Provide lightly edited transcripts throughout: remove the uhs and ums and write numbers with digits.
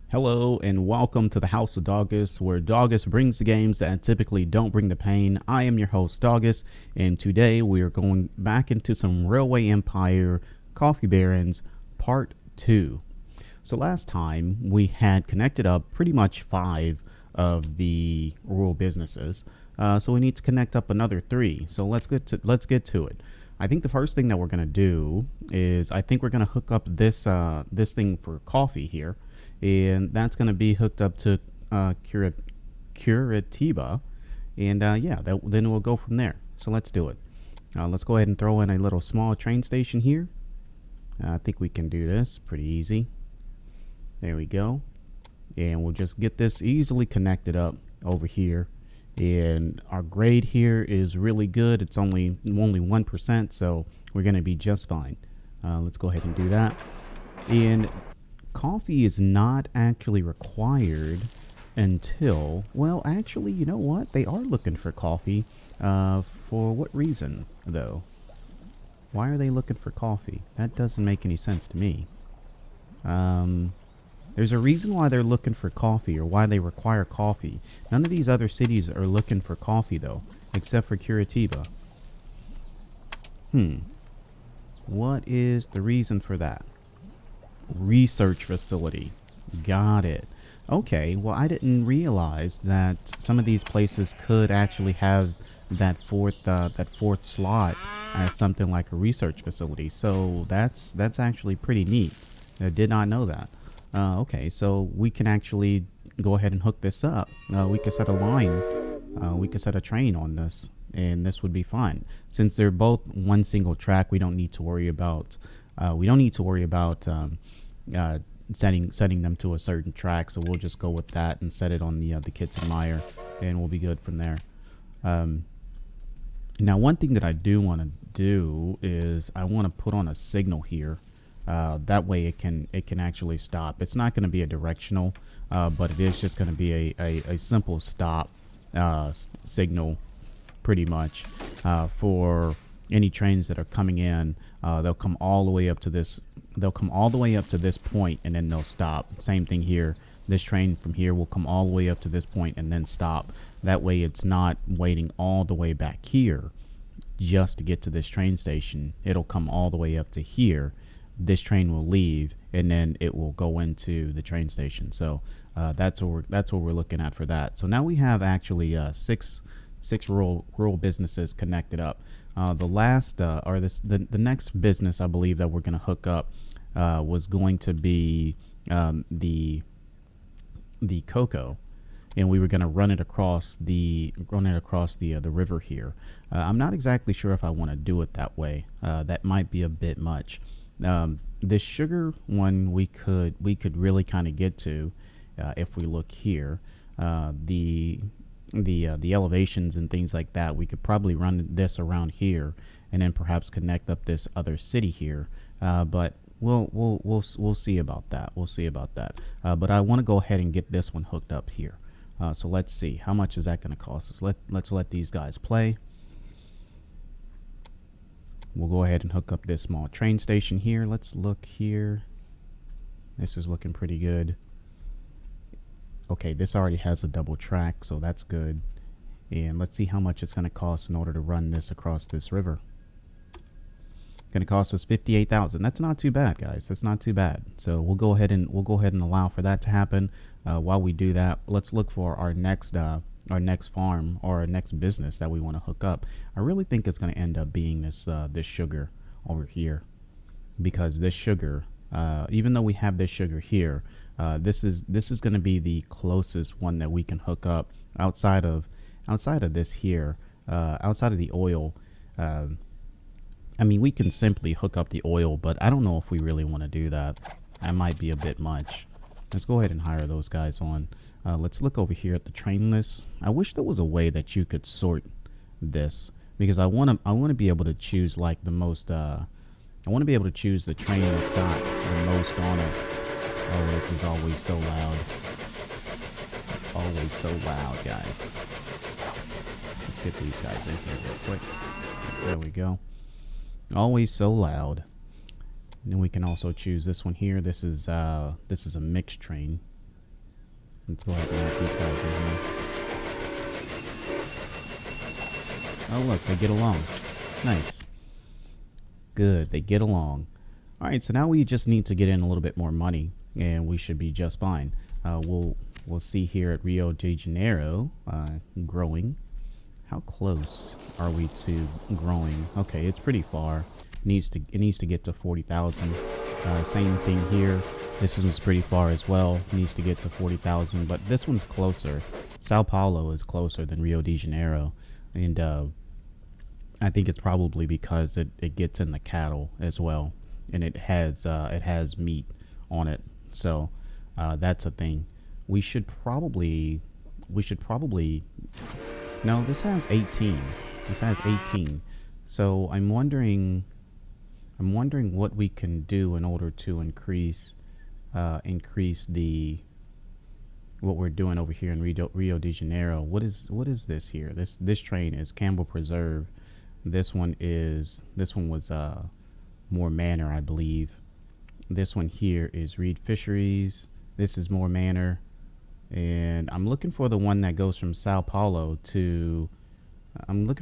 Hello and welcome to the House of Doggus, where Doggus brings the games that typically don't bring the pain. I am your host, Doggus, and today we are going back into some Railway Empire Coffee Barons Part 2. So last time we had connected up pretty much 5 of the rural businesses, so we need to connect up another 3. So let's get to it. I think the first thing that we're going to do is I think we're going to hook up this thing for coffee here, and that's going to be hooked up to Curitiba, and then we'll go from there. So let's do it. Let's go ahead and throw in a little small train station here. I think we can do this pretty easy. There we go, and we'll just get this easily connected up over here. And our grade here is really good. It's only 1%, so we're going to be just fine. Let's go ahead and do that. And coffee is not actually required until, well, actually, you know what? They are looking for coffee. For what reason, though? Why are they looking for coffee? That doesn't make any sense to me. There's a reason why they're looking for coffee, or why they require coffee. None of these other cities are looking for coffee, though, except for Curitiba. What is the reason for that? Research facility. Got it. Okay, well, I didn't realize that some of these places could actually have that fourth slot as something like a research facility. So that's actually pretty neat. I did not know that. Okay, so we can actually go ahead and hook this up. We could set a line. We could set a train on this, and this would be fine. Since they're both one single track, we don't need to worry about. Setting them to a certain track. So we'll just go with that and set it on the Kitzenmeyer, and we'll be good from there. Now, one thing that I do want to do is I want to put on a signal here. That way it can actually stop. It's not going to be a directional, but it is just going to be a simple stop signal, pretty much, for any trains that are coming in. They'll come all the way up to this. They'll come all the way up to this point, and then they'll stop. Same thing here. This train from here will come all the way up to this point and then stop. That way it's not waiting all the way back here just to get to this train station. It'll come all the way up to here. This train will leave, and then it will go into the train station. So that's what we're looking at for that. So now we have actually six rural businesses connected up. The next business I believe that we're going to hook up was going to be the cocoa, and we were going to run it across the river here. I'm not exactly sure if I want to do it that way. That might be a bit much. This sugar one we could really kind of get to if we look here. The elevations and things like that, we could probably run this around here and then perhaps connect up this other city here. But we'll see about that. We'll see about that. But I want to go ahead and get this one hooked up here. So let's see, how much is that going to cost us? Let's let these guys play. We'll go ahead and hook up this small train station here. Let's look here. This is looking pretty good. Okay, this already has a double track, so that's good. And let's see how much it's going to cost in order to run this across this river. Going to cost us 58,000. That's not too bad, guys. That's not too bad. So we'll go ahead and allow for that to happen. While we do that, let's look for our next farm, or our next business that we want to hook up. I really think it's going to end up being this sugar over here, because this sugar, even though we have this sugar here, this is going to be the closest one that we can hook up outside of this here, outside of the oil. I mean, we can simply hook up the oil, but I don't know if we really want to do that. That might be a bit much. Let's go ahead and hire those guys on. Let's look over here at the train list. I wish there was a way that you could sort this, because I want to be able to choose like the most. I want to be able to choose the train that's got the most on it. Oh, this is always so loud. It's always so loud, guys. Let's get these guys in here real quick. There we go. Always so loud. And then we can also choose this one here. This is a mixed train. Let's go ahead and add these guys in here. Oh look, they get along. Nice. Good, they get along. Alright, so now we just need to get in a little bit more money, and we should be just fine. We'll see here at Rio de Janeiro, growing. How close are we to growing? Okay, it's pretty far. It needs to get to 40,000. Same thing here. This one's pretty far as well. It needs to get to 40,000, but this one's closer. Sao Paulo is closer than Rio de Janeiro, and I think it's probably because it gets in the cattle as well, and it has meat on it. So that's a thing. We should probably no, this has 18. This has 18. So I'm wondering what we can do in order to increase the what we're doing over here in Rio de Janeiro. What is this here? This train is Campbell Preserve. This one was More Manor, I believe. This one here is Reed Fisheries. This is More Manor. And I'm looking for the one that goes from Sao Paulo to Rio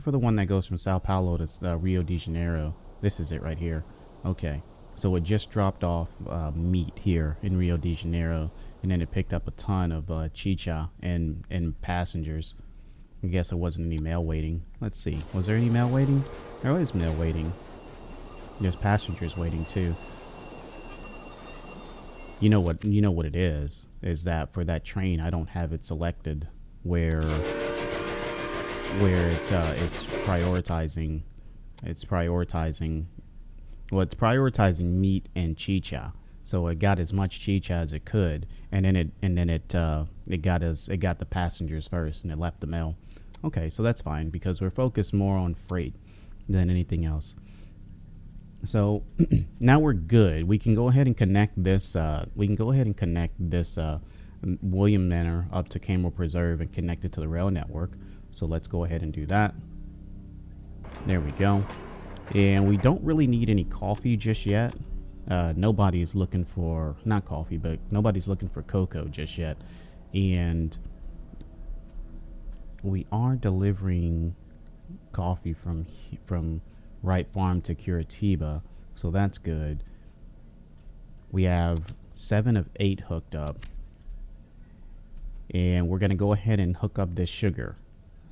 de Janeiro. This is it right here. Okay, so it just dropped off meat here in Rio de Janeiro, and then it picked up a ton of chicha and passengers. I guess there wasn't any mail waiting. Let's see, was there any mail waiting? There was mail waiting. There's passengers waiting too. You know what it is that for that train I don't have it selected where it's prioritizing meat and chicha. So it got as much chicha as it could, and then it got the passengers first, and it left the mail. Okay, so that's fine because we're focused more on freight than anything else. So now we're good. We can go ahead and connect this. William Manor up to Camel Preserve and connect it to the rail network. So let's go ahead and do that. There we go. And we don't really need any coffee just yet. Nobody's looking for nobody's looking for cocoa just yet. And we are delivering coffee from Wright Farm to Curitiba, so that's good. We have 7 of 8 hooked up, and we're gonna go ahead and hook up this sugar.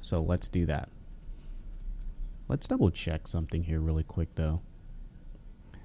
So let's do that. Let's double check something here really quick though.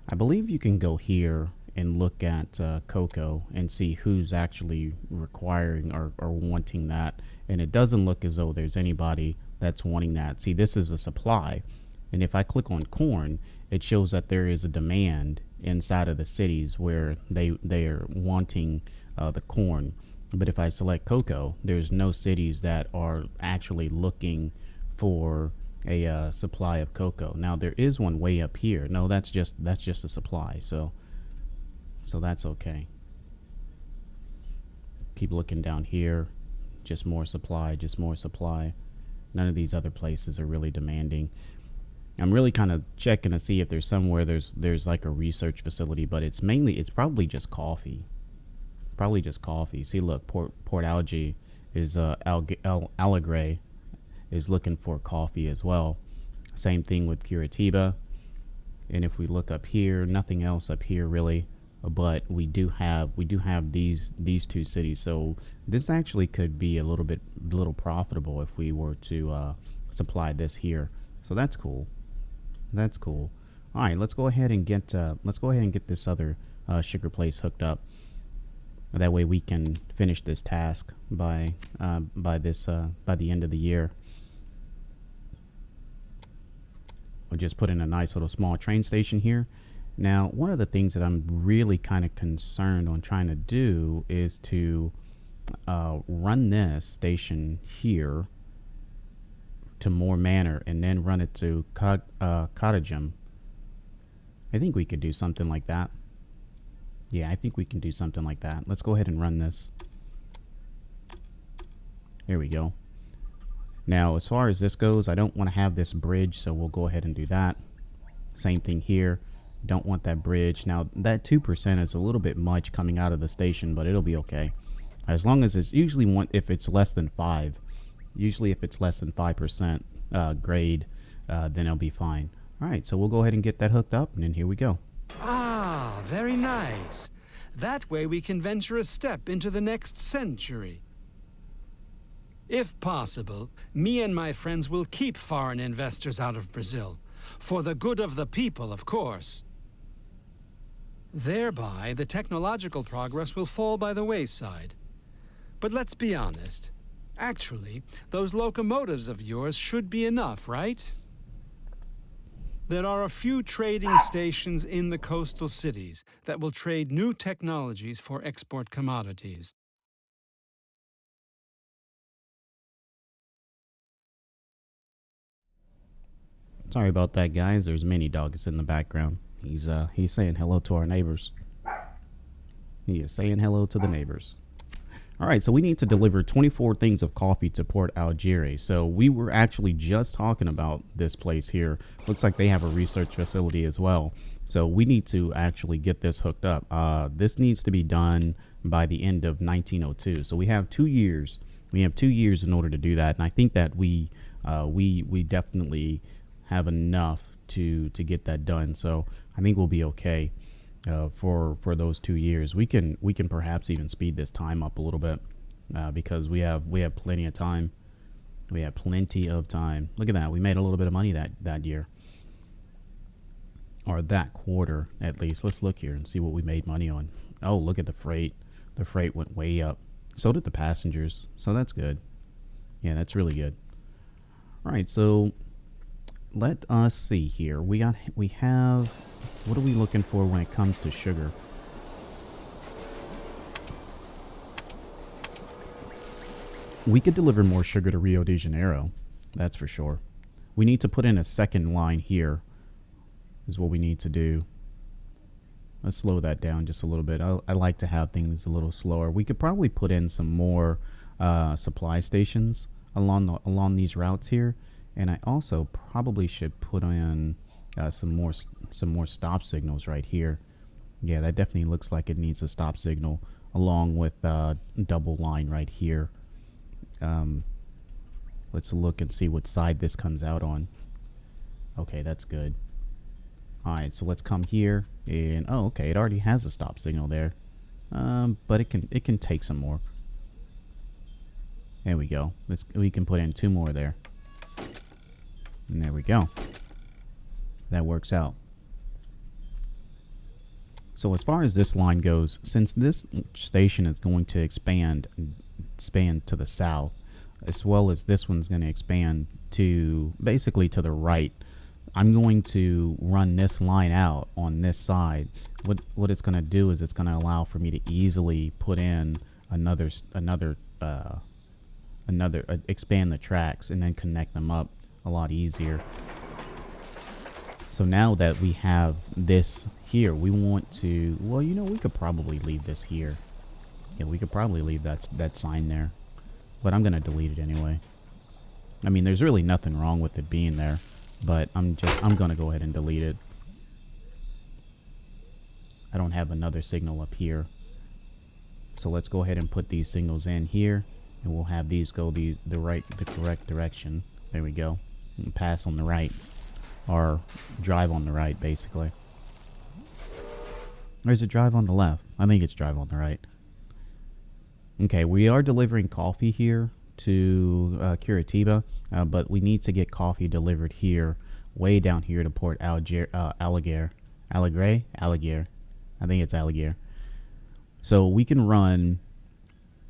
I believe you can go here and look at cocoa and see who's actually requiring or wanting that, and it doesn't look as though there's anybody that's wanting that. See, this is a supply. And if I click on corn, it shows that there is a demand inside of the cities where they are wanting the corn. But if I select cocoa, there's no cities that are actually looking for a supply of cocoa. Now there is one way up here. No, that's just a supply. So that's okay. Keep looking down here. Just more supply. Just more supply. None of these other places are really demanding. I'm really kind of checking to see if there's somewhere there's like a research facility, but it's probably just coffee. Probably just coffee. See, look, Port Algae is Alegre is looking for coffee as well. Same thing with Curitiba. And if we look up here, nothing else up here really, but we do have these 2 cities. So this actually could be a little profitable if we were to supply this here. So that's cool. That's cool. All right, let's go ahead and get this other sugar place hooked up. That way we can finish this task by the end of the year. We'll just put in a nice little small train station here. Now, one of the things that I'm really kind of concerned on trying to do is to run this station here to More Manor and then run it to Cottagem. I think we could do something like that. Yeah, I think we can do something like that. Let's go ahead and run this. There we go. Now, as far as this goes, I don't want to have this bridge, so we'll go ahead and do that. Same thing here. Don't want that bridge. Now, that 2% is a little bit much coming out of the station, but it'll be okay. As long as it's usually if it's less than 5. Usually if it's less than 5% grade, then it'll be fine. All right, so we'll go ahead and get that hooked up, and then here we go. Ah, very nice. That way we can venture a step into the next century. If possible, me and my friends will keep foreign investors out of Brazil. For the good of the people, of course. Thereby, the technological progress will fall by the wayside. But let's be honest. Actually, those locomotives of yours should be enough, right? There are a few trading stations in the coastal cities that will trade new technologies for export commodities. Sorry about that, guys. There's Mini Dogs in the background. He's saying hello to our neighbors. He is saying hello to the neighbors. All right, so we need to deliver 24 things of coffee to Port Algiers. So we were actually just talking about this place here. Looks like they have a research facility as well. So we need to actually get this hooked up. This needs to be done by the end of 1902. So we have 2 years. We have 2 years in order to do that, and I think that we definitely have enough to get that done. So I think we'll be okay. For those 2 years, we can perhaps even speed this time up a little bit because we have plenty of time. We have plenty of time. Look at that. We made a little bit of money that year, or that quarter at least. Let's look here and see what we made money on. Oh, look at the freight. The freight went way up. So did the passengers. So that's good. Yeah, that's really good. All right, so let us see here. We have, what are we looking for when it comes to sugar? We could deliver more sugar to Rio de Janeiro. That's for sure. We need to put in a second line here is what we need to do. Let's slow that down just a little bit. I like to have things a little slower. We could probably put in some more supply stations along these routes here. And I also probably should put in some more stop signals right here. Yeah, that definitely looks like it needs a stop signal along with double line right here. Let's look and see what side this comes out on. Okay, that's good. All right, so let's come here and oh, okay, it already has a stop signal there, but it can take some more. There we go. We can put in 2 more there. And there we go. That works out. So as far as this line goes, since this station is going to expand to the south, as well as this one's going to expand to basically to the right, I'm going to run this line out on this side. What it's going to do is it's going to allow for me to easily put in another expand the tracks and then connect them up a lot easier. So now that we have this here, we want to, well, you know, we could probably leave this here. Yeah, we could probably leave that sign there, but I'm gonna delete it anyway. I mean, there's really nothing wrong with it being there, but I'm gonna go ahead and delete it. I don't have another signal up here, so let's go ahead and put these signals in here, and we'll have these go the correct direction. There we go. And pass on the right, or drive on the right, basically. Or is it drive on the left? I think it's drive on the right. Okay, we are delivering coffee here to Curitiba, but we need to get coffee delivered here, way down here to Port Algiers. Alligator. I think it's Alligator. So we can run.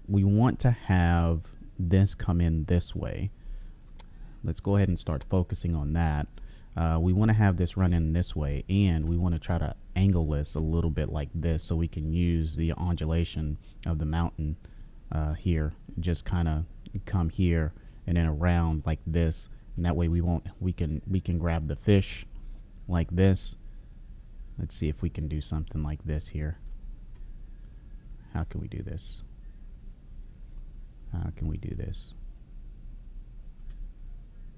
We want to have this come in this way. Let's go ahead and start focusing on that. We want to have this run in this way, and we want to try to angle this a little bit like this so we can use the undulation of the mountain here. Just kind of come here and then around like this, and that way we can grab the fish like this. Let's see if we can do something like this here. How can we do this? How can we do this?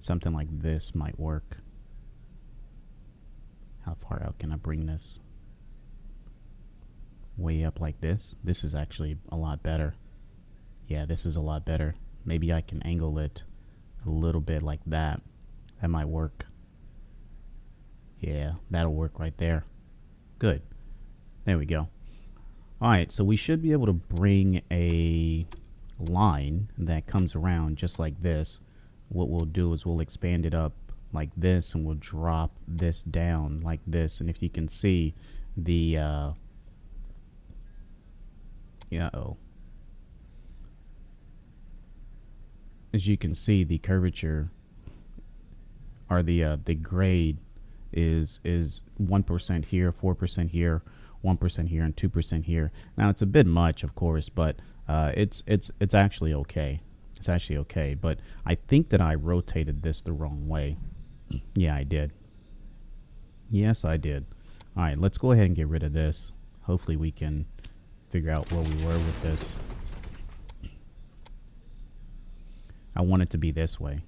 Something like this might work. How far out can I bring this? Way up like this? This is actually a lot better. Yeah, this is a lot better. Maybe I can angle it a little bit like that. That might work. Yeah, that'll work right there. Good. There we go. Alright, so we should be able to bring a line that comes around just like this. What we'll do is we'll expand it up like this, and we'll drop this down like this. And if you can see the as you can see, the curvature, or the grade is 1% here, 4% here, 1% here, and 2% here. Now it's a bit much, of course, but it's actually okay. It's actually okay, but I think that I rotated this the wrong way. Yeah, I did. Yes, I did. All right, let's go ahead and get rid of this. Hopefully we can figure out where we were with this. I want it to be this way.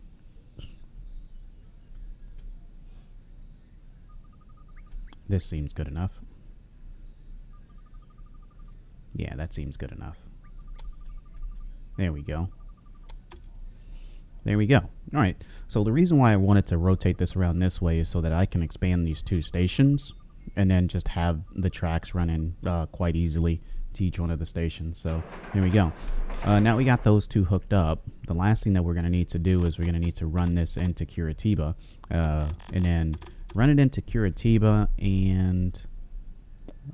This seems good enough. Yeah, that seems good enough. There we go. There we go. All right. So the reason why I wanted to rotate this around this way is so that I can expand these two stations and then just have the tracks running quite easily to each one of the stations. So there we go. Now we got those two hooked up. The last thing that we're going to need to do is we're going to need to run this into Curitiba, and then run it into Curitiba. And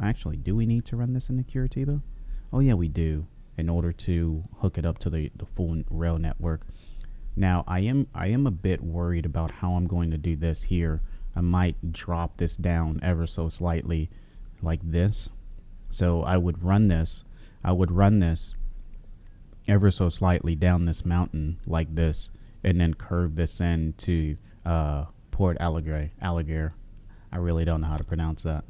actually, do we need to run this into Curitiba? Oh yeah, we do, in order to hook it up to the full rail network. Now I am a bit worried about how I'm going to do this here. I might drop this down ever so slightly like this. So I would run this ever so slightly down this mountain like this, and then curve this in to Port Alegre. I really don't know how to pronounce that.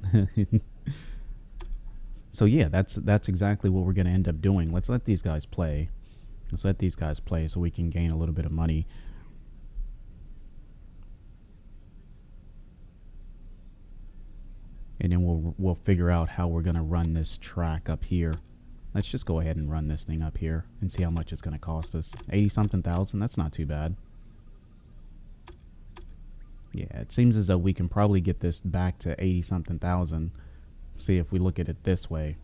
So yeah, that's exactly what we're going to end up doing. Let's let these guys play. Let's let these guys play so we can gain a little bit of money. And then we'll figure out how we're going to run this track up here. Let's just go ahead and run this thing up here and see how much it's going to cost us. 80-something thousand, that's not too bad. Yeah, it seems as though we can probably get this back to 80-something thousand. See if we look at it this way.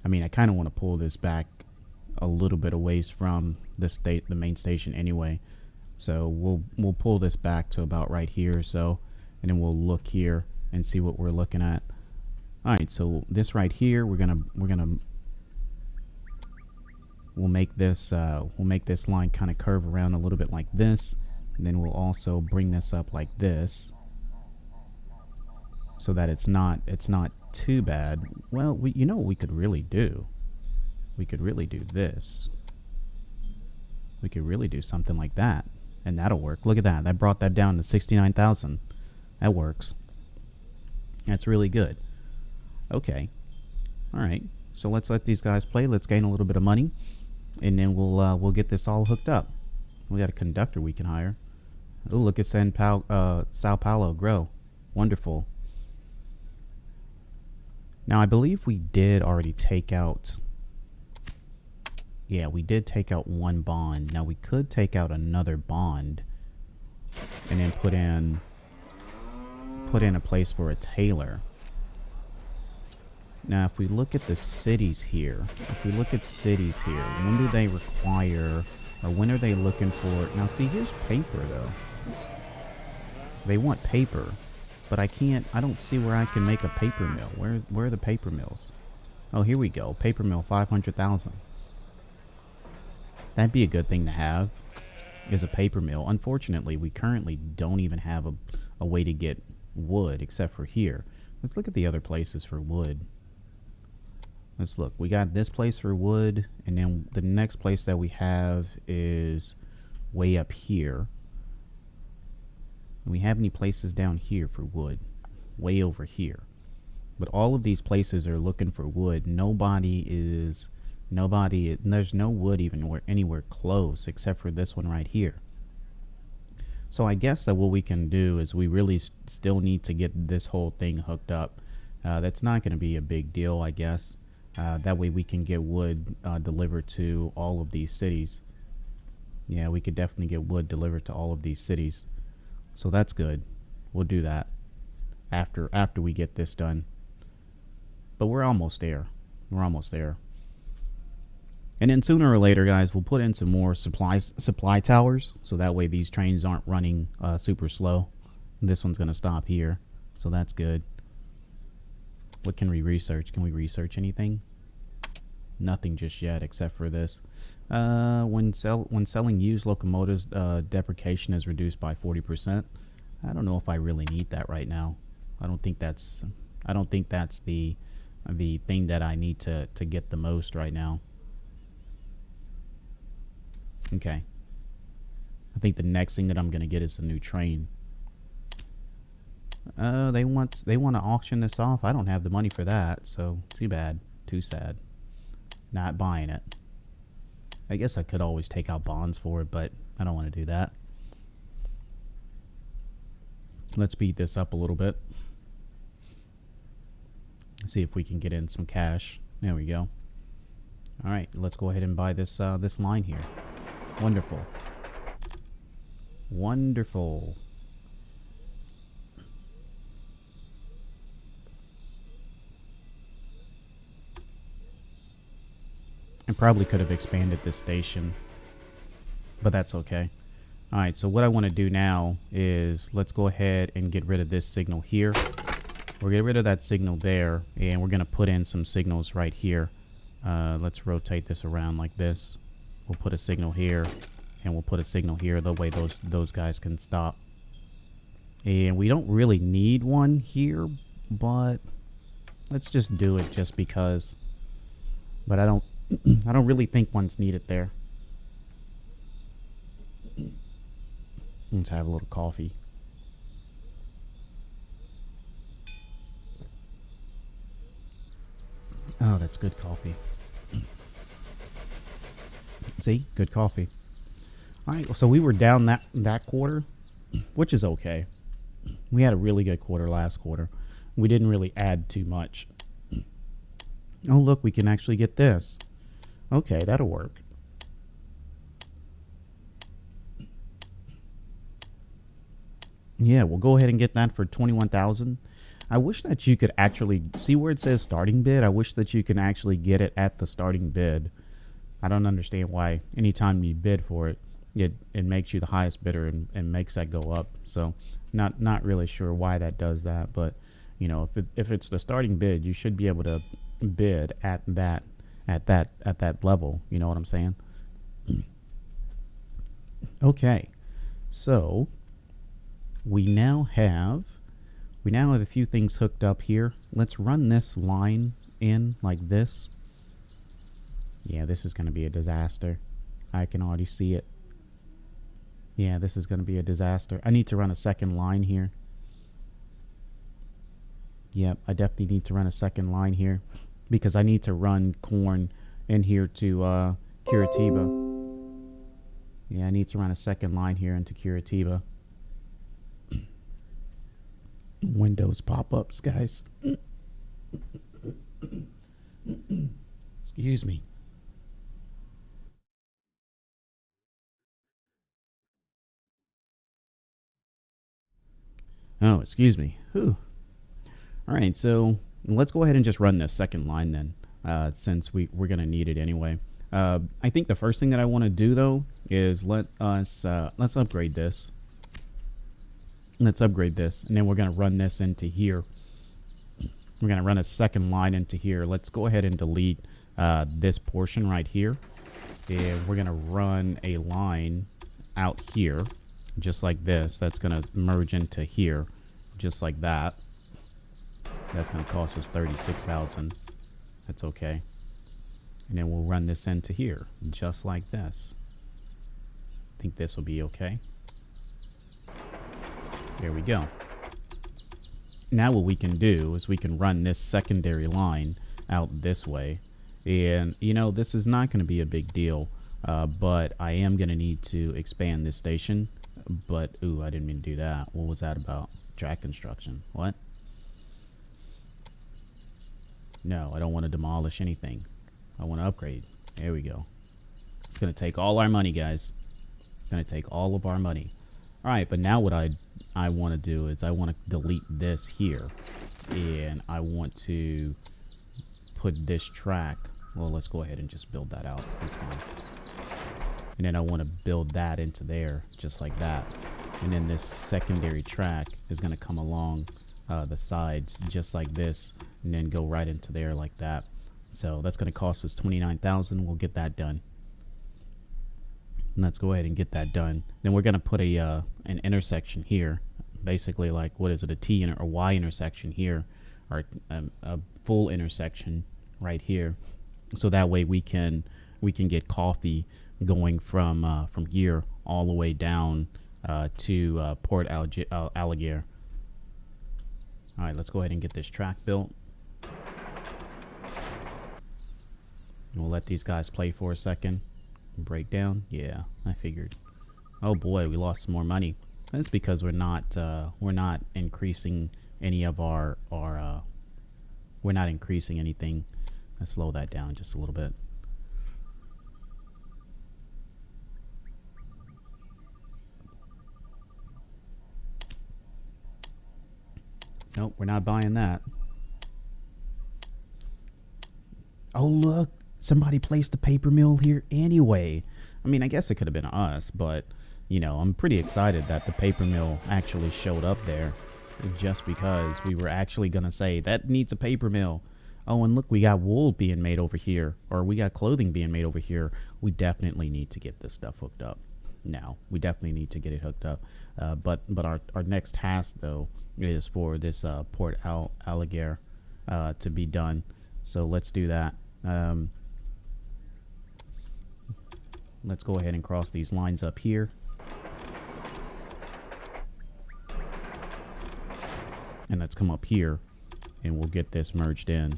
I mean, I kind of want to pull this back a little bit away from the main station anyway. So we'll pull this back to about right here or so, and then we'll look here and see what we're looking at. All right, so this right here, we'll make this line kind of curve around a little bit like this, and then we'll also bring this up like this, so that it's not too bad. Well, you know what we could really do? We could really do this. We could really do something like that, and that'll work. Look at that. That brought that down to 69,000. That works. That's really good. Okay. All right. So let's let these guys play. Let's gain a little bit of money, and then we'll get this all hooked up. We got a conductor we can hire. Oh, look at Sao Paulo grow. Wonderful. Now I believe we did already take out. Yeah, we did take out one bond. Now we could take out another bond and then put in a place for a tailor. Now if we look at the cities here, when do they require, or when are they looking for? Now see, here's paper though. They want paper, but I don't see where I can make a paper mill. Where are the paper mills? Oh, here we go. Paper mill, 500,000. That'd be a good thing to have, is a paper mill. Unfortunately, we currently don't even have a way to get wood except for here. Let's look at the other places for wood. Let's look. We got this place for wood, and then the next place that we have is way up here. Do we have any places down here for wood? Way over here. But all of these places are looking for wood. There's no wood even anywhere close except for this one right here. So I guess that what we can do is we really still need to get this whole thing hooked up. That's not going to be a big deal, I guess. That way we can get wood delivered to all of these cities. Yeah, we could definitely get wood delivered to all of these cities. So that's good. We'll do that after we get this done. But we're almost there. We're almost there. And then sooner or later, guys, we'll put in some more supply towers, so that way these trains aren't running super slow. And this one's going to stop here, so that's good. What can we research? Can we research anything? Nothing just yet, except for this. When selling used locomotives, depreciation is reduced by 40%. I don't know if I really need that right now. I don't think that's the thing that I need to get the most right now. Okay. I think the next thing that I'm gonna get is a new train. They want to auction this off. I don't have the money for that, so too bad. Too sad. Not buying it. I guess I could always take out bonds for it, but I don't want to do that. Let's speed this up a little bit. See if we can get in some cash. There we go. All right, let's go ahead and buy this this line here. Wonderful. Wonderful. I probably could have expanded this station, but that's okay. All right, so what I want to do now is let's go ahead and get rid of this signal here. We'll get rid of that signal there, and we're going to put in some signals right here. Let's rotate this around like this. We'll put a signal here, and we'll put a signal here. That way those guys can stop. And we don't really need one here, but let's just do it just because. But I don't really think one's needed there. Let's have a little coffee. Oh, that's good coffee. See? Good coffee. Alright, so we were down that quarter, which is okay. We had a really good quarter last quarter. We didn't really add too much. Oh, look, we can actually get this. Okay, that'll work. Yeah, we'll go ahead and get that for 21,000. I wish that you could actually see where it says starting bid. I wish that you can actually get it at the starting bid. I don't understand why anytime you bid for it, it makes you the highest bidder and makes that go up. So not really sure why that does that, but you know, if it's the starting bid, you should be able to bid at that level. You know what I'm saying? Okay, so we now have a few things hooked up here. Let's run this line in like this. Yeah, this is going to be a disaster. I can already see it. Yeah, this is going to be a disaster. I need to run a second line here. Yep, I definitely need to run a second line here because I need to run corn in here to Curitiba. Yeah, I need to run a second line here into Curitiba. Windows pop-ups, guys. Excuse me. Oh, excuse me. Whew. All right, so let's go ahead and just run this second line then, since we're going to need it anyway. I think the first thing that I want to do, though, is let's upgrade this. Let's upgrade this, and then we're going to run this into here. We're going to run a second line into here. Let's go ahead and delete this portion right here. And we're going to run a line out here, just like this. That's going to merge into here, just like that. That's going to cost us 36,000. That's okay. And then we'll run this into here, just like this. I think this will be okay. There we go. Now what we can do is we can run this secondary line out this way. And, you know, this is not going to be a big deal, but I am going to need to expand this station. But, ooh, I didn't mean to do that. What was that about? Track construction. What? No, I don't want to demolish anything. I want to upgrade. There we go. It's going to take all our money, guys. It's going to take all of our money. All right, but now what I want to do is I want to delete this here. And I want to put this track. Well, let's go ahead and just build that out. That's fine. And then I want to build that into there, just like that. And then this secondary track is going to come along the sides, just like this, and then go right into there like that. So that's going to cost us $29,000. We'll get that done. And let's go ahead and get that done. Then we're going to put a an intersection here, basically like, what is it, a T or Y intersection here, or a full intersection right here. So that way we can get coffee going from here all the way down to Port Alligator. All right, let's go ahead and get this track built. And we'll let these guys play for a second. Break down. Yeah, I figured. Oh boy, we lost some more money. That's because we're not increasing any of our we're not increasing anything. Let's slow that down just a little bit. Nope, we're not buying that. Oh, look. Somebody placed the paper mill here anyway. I mean, I guess it could have been us, but, you know, I'm pretty excited that the paper mill actually showed up there. Just because we were actually going to say, that needs a paper mill. Oh, and look, we got wool being made over here. Or we got clothing being made over here. We definitely need to get this stuff hooked up. Now, we definitely need to get it hooked up. But our next task, though, is for this Port Alligator to be done. So let's do that. Let's go ahead and cross these lines up here. And let's come up here and we'll get this merged in.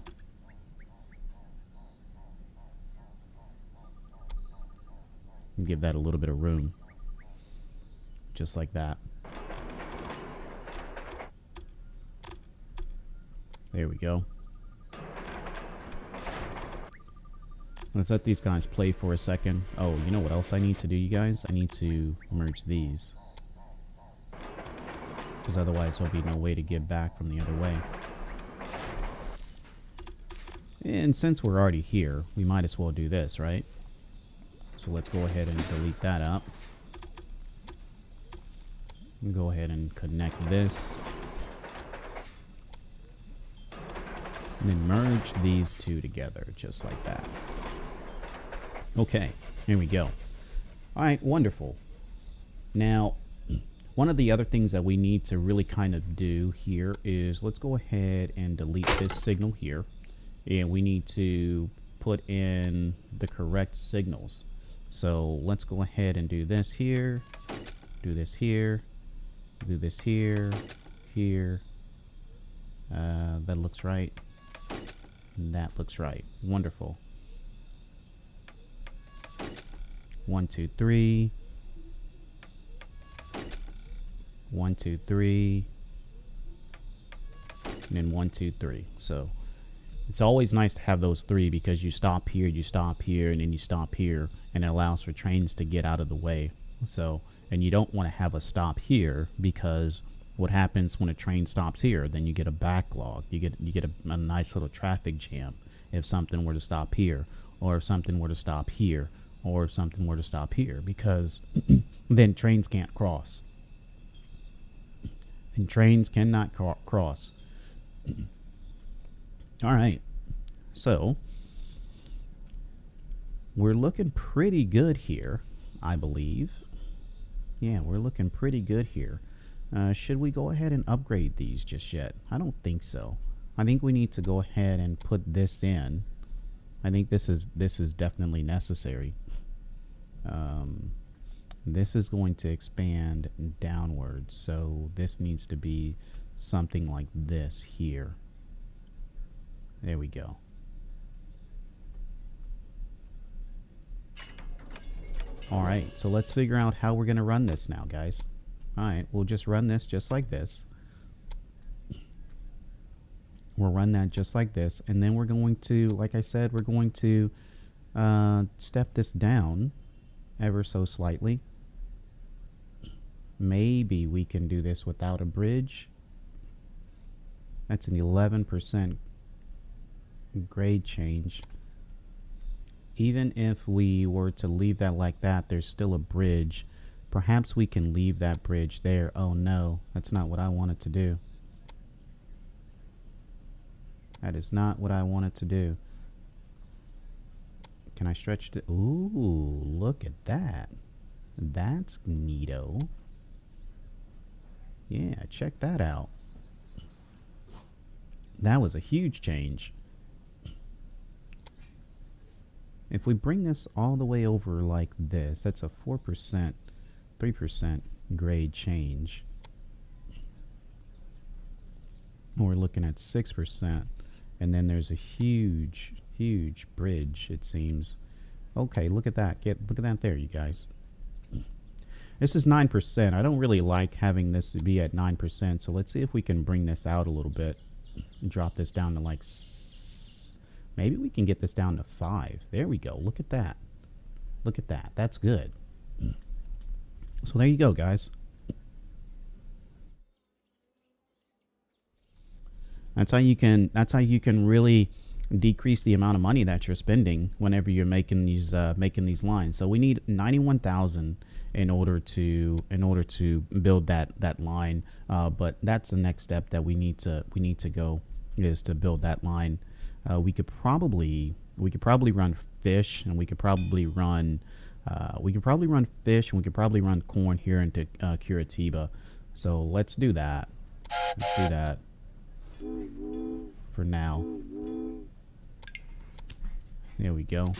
And give that a little bit of room. Just like that. There we go. Let's let these guys play for a second. Oh, you know what else I need to do, you guys? I need to merge these. Because otherwise there'll be no way to get back from the other way. And since we're already here, we might as well do this, right? So let's go ahead and delete that up. And go ahead and connect this. And then merge these two together, just like that. Okay, here we go. All right, wonderful. Now, one of the other things that we need to really kind of do here is let's go ahead and delete this signal here. And we need to put in the correct signals. So let's go ahead and do this here, do this here, do this here, here. That looks right. That looks right. Wonderful. 1, 2, 3. 1, 2, 3. And then 1, 2, 3. So it's always nice to have those three because you stop here, and then you stop here, and it allows for trains to get out of the way. So, and you don't want to have a stop here because what happens when a train stops here? Then you get a backlog. You get a nice little traffic jam if something were to stop here, or if something were to stop here, or if something were to stop here, because then trains can't cross. And trains cannot cross. All right, so we're looking pretty good here, I believe. Yeah, we're looking pretty good here. Should we go ahead and upgrade these just yet? I don't think so. I think we need to go ahead and put this in. I think this is definitely necessary. This is going to expand downwards, so this needs to be something like this here. There we go. Alright, so let's figure out how we're going to run this now, guys. Alright, we'll just run this just like this. We'll run that just like this, and then we're going to, like I said, we're going to step this down ever so slightly. Maybe we can do this without a bridge. That's an 11% grade change. Even if we were to leave that like that, there's still a bridge. Perhaps we can leave that bridge there. Oh no, that's not what I wanted to do. That is not what I wanted to do. Can I stretch it? Ooh, look at that. That's neato. Yeah, check that out. That was a huge change. If we bring this all the way over like this, that's a 4%, 3% grade change. We're looking at 6%. And then there's a huge, huge bridge, it seems. Okay, look at that. Look at that there, you guys. This is 9%. I don't really like having this to be at 9%. So let's see if we can bring this out a little bit. And drop this down to like... Maybe we can get this down to 5. There we go. Look at that. Look at that. That's good. So there you go, guys. That's how you can really decrease the amount of money that you're spending whenever you're making these lines. So we need 91,000 in order to build that line. But that's the next step that we need to go, is to build that line. We could probably run fish, and we could probably run fish, and we could probably run corn here into Curitiba. So let's do that. Let's do that for now. There we go.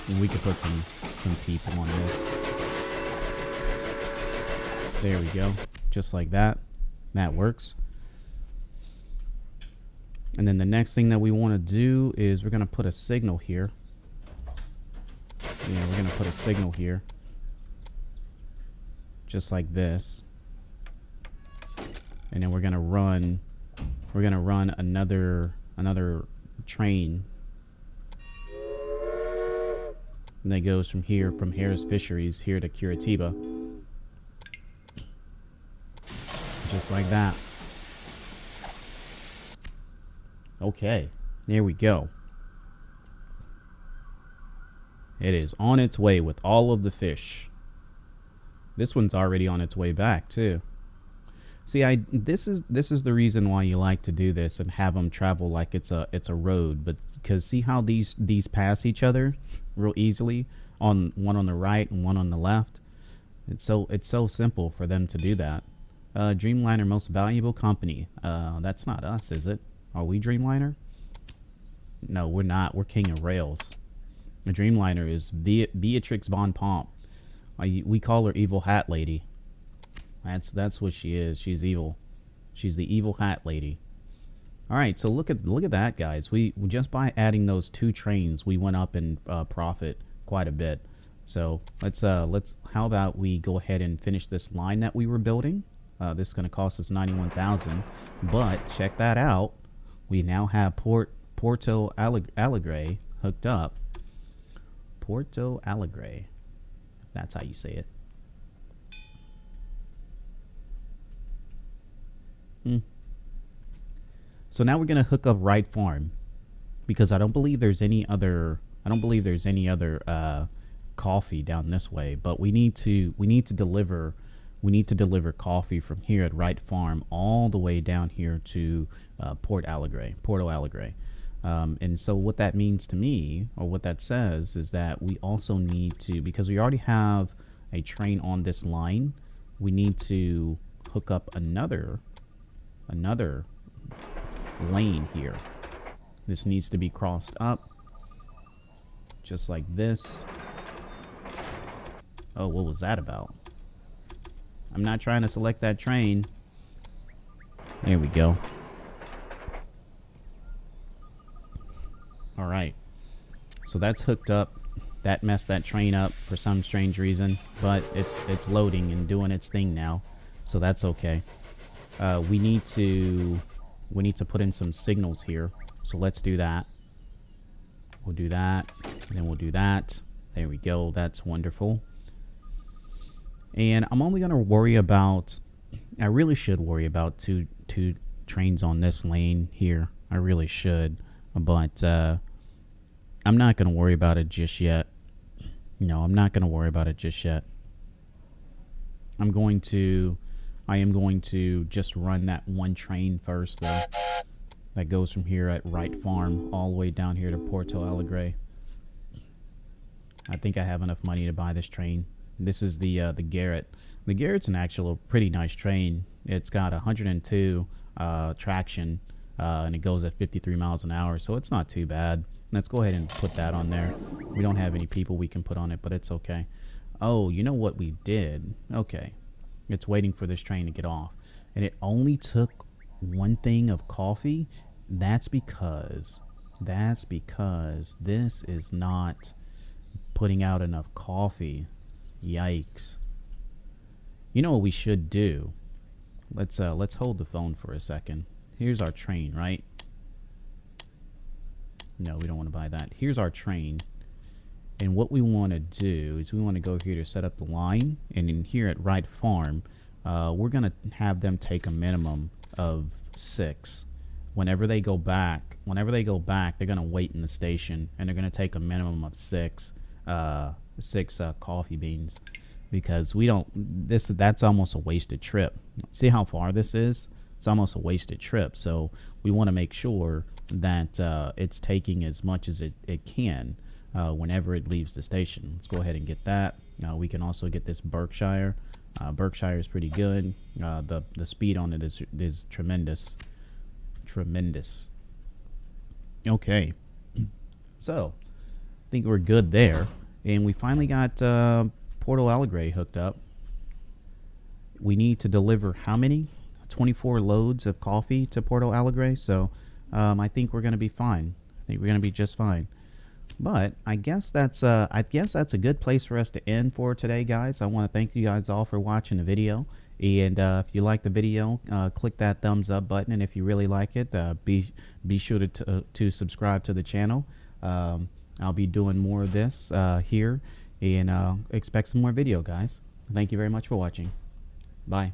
And we could put some people on this. There we go. Just like that. That works. And then the next thing that we want to do is we're going to put a signal here. Yeah, we're going to put a signal here. Just like this. And then we're going to run another train. And that goes from Harris Fisheries here to Curitiba. Just like that. Okay, there we go. It is on its way with all of the fish. This one's already on its way back too. See, this is the reason why you like to do this and have them travel like it's a road, but because see how these pass each other real easily, on one on the right and one on the left. It's so simple for them to do that. Dreamliner most valuable company. That's not us, is it? Are we Dreamliner? No, we're not. We're King of Rails. A Dreamliner is Beatrix Von Pomp. We call her Evil Hat Lady. That's what she is. She's evil. She's the Evil Hat Lady. All right, so look at that, guys. We just by adding those 2 trains, we went up in profit quite a bit. So let's how about we go ahead and finish this line that we were building. This is going to cost us 91,000, but check that out. We now have Porto Alegre hooked up. Porto Alegre. That's how you say it. So now we're going to hook up Wright Farm, because I don't believe there's any other coffee down this way, but we need to deliver coffee from here at Wright Farm all the way down here to Porto Alegre. And so what that means to me, or what that says, is that we also need to, because we already have a train on this line, we need to hook up another lane here. This needs to be crossed up just like this. Oh, what was that about? I'm not trying to select that train. There we go. All right, so that's hooked up. That messed that train up for some strange reason, but it's loading and doing its thing now, so that's okay. We need to we need to put in some signals here. So let's do that. We'll do that, and then we'll do that. There we go. That's wonderful. And I'm only going to worry about, I really should worry about two trains on this lane here. I really should, but I'm not going to worry about it just yet. No, I'm not going to worry about it just yet. I am going to just run that one train first, though. That goes from here at Wright Farm all the way down here to Porto Alegre. I think I have enough money to buy this train. This is the Garrett. The Garrett's an actual pretty nice train. It's got 102 traction, and it goes at 53 miles an hour, so it's not too bad. Let's go ahead and put that on there. We don't have any people we can put on it, but it's okay. Oh, you know what we did? Okay. It's waiting for this train to get off. And it only took one thing of coffee. That's because this is not putting out enough coffee. Yikes. You know what we should do? Let's hold the phone for a second. Here's our train, right? No, we don't want to buy that. Here's our train. And what we want to do is we want to go here to set up the line. And in here at Wright Farm, we're going to have them take a minimum of 6. Whenever they go back, they're going to wait in the station. And they're going to take a minimum of 6 coffee beans. Because we don't, that's almost a wasted trip. See how far this is? It's almost a wasted trip. So we want to make sure that it's taking as much as it can whenever it leaves the station. Let's go ahead and get that. We can also get this Berkshire. Berkshire is pretty good. The speed on it is tremendous. Tremendous. Okay. So, I think we're good there. And we finally got Porto Alegre hooked up. We need to deliver how many? 24 loads of coffee to Porto Alegre. So, I think we're going to be fine. I think we're going to be just fine. But I guess that's a good place for us to end for today, guys. I want to thank you guys all for watching the video. And if you like the video, click that thumbs up button. And if you really like it, be sure to subscribe to the channel. I'll be doing more of this here, and expect some more video, guys. Thank you very much for watching. Bye.